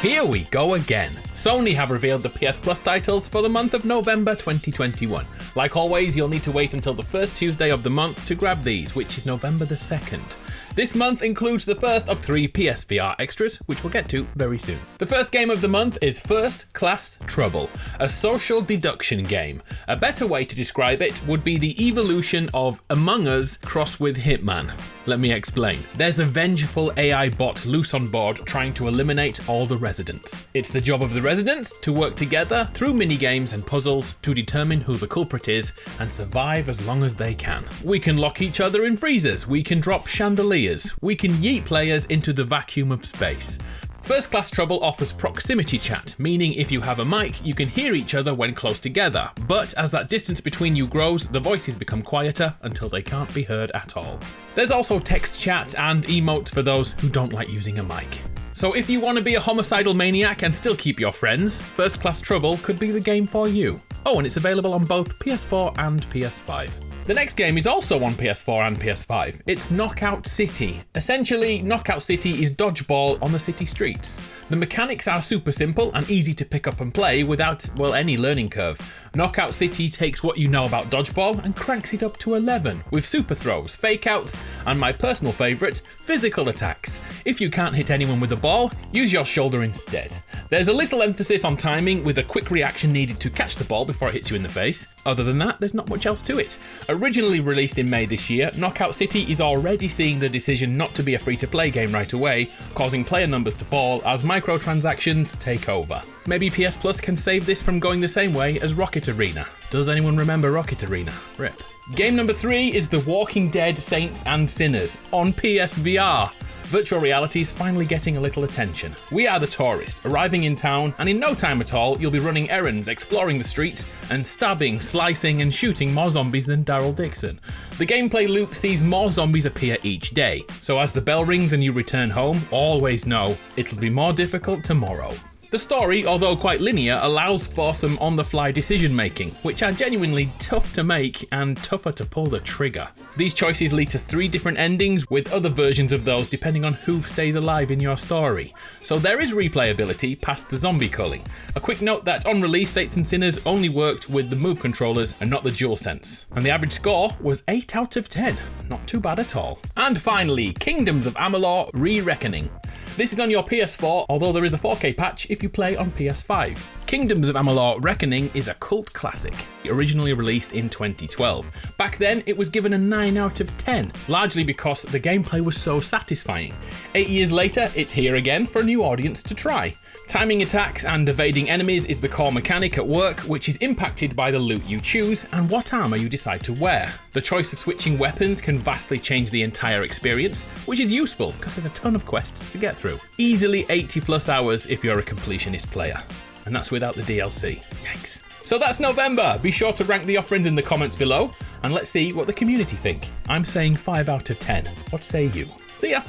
Here we go again. Sony have revealed the PS Plus titles for the month of November 2021. Like always, you'll need to wait until the first Tuesday of the month to grab these, which is November the 2nd. This month includes the first of 3 PSVR extras, which we'll get to very soon. The first game of the month is First Class Trouble, a social deduction game. A better way to describe it would be the evolution of Among Us crossed with Hitman. Let me explain. There's a vengeful AI bot loose on board trying to eliminate all the residents. It's the job of the residents to work together through minigames and puzzles to determine who the culprit is and survive as long as they can. We can lock each other in freezers, we can drop chandeliers, we can yeet players into the vacuum of space. First Class Trouble offers proximity chat, meaning if you have a mic, you can hear each other when close together, but as that distance between you grows, the voices become quieter until they can't be heard at all. There's also text chat and emotes for those who don't like using a mic. So if you want to be a homicidal maniac and still keep your friends, First Class Trouble could be the game for you. Oh, and it's available on both PS4 and PS5. The next game is also on PS4 and PS5. It's Knockout City. Essentially, Knockout City is dodgeball on the city streets. The mechanics are super simple and easy to pick up and play without, well, any learning curve. Knockout City takes what you know about dodgeball and cranks it up to 11, with super throws, fake outs, and my personal favourite, physical attacks. If you can't hit anyone with the ball, use your shoulder instead. There's a little emphasis on timing, with a quick reaction needed to catch the ball before it hits you in the face. Other than that, there's not much else to it. Originally released in May this year, Knockout City is already seeing the decision not to be a free-to-play game right away, causing player numbers to fall as microtransactions take over. Maybe PS Plus can save this from going the same way as Rocket Arena. Does anyone remember Rocket Arena? RIP. Game number 3 is The Walking Dead Saints and Sinners on PSVR. Virtual reality is finally getting a little attention. We are the tourist, arriving in town, and in no time at all, you'll be running errands, exploring the streets, and stabbing, slicing, and shooting more zombies than Daryl Dixon. The gameplay loop sees more zombies appear each day, so as the bell rings and you return home, always know it'll be more difficult tomorrow. The story, although quite linear, allows for some on-the-fly decision-making, which are genuinely tough to make and tougher to pull the trigger. These choices lead to 3 different endings, with other versions of those depending on who stays alive in your story. So there is replayability past the zombie culling. A quick note that on release, Saints and Sinners only worked with the Move controllers and not the DualSense. And the average score was 8 out of 10. Not too bad at all. And finally, Kingdoms of Amalur ReReckoning. This is on your PS4, although there is a 4K patch if you play on PS5. Kingdoms of Amalur Reckoning is a cult classic, originally released in 2012. Back then, it was given a 9 out of 10, largely because the gameplay was so satisfying. 8 years later, it's here again for a new audience to try. Timing attacks and evading enemies is the core mechanic at work, which is impacted by the loot you choose and what armour you decide to wear. The choice of switching weapons can vastly change the entire experience, which is useful because there's a ton of quests to get through. Easily 80 plus hours if you're a completionist player. And that's without the DLC. Yikes. So that's November. Be sure to rank the offerings in the comments below, and let's see what the community think. I'm saying 5 out of 10. What say you? See ya!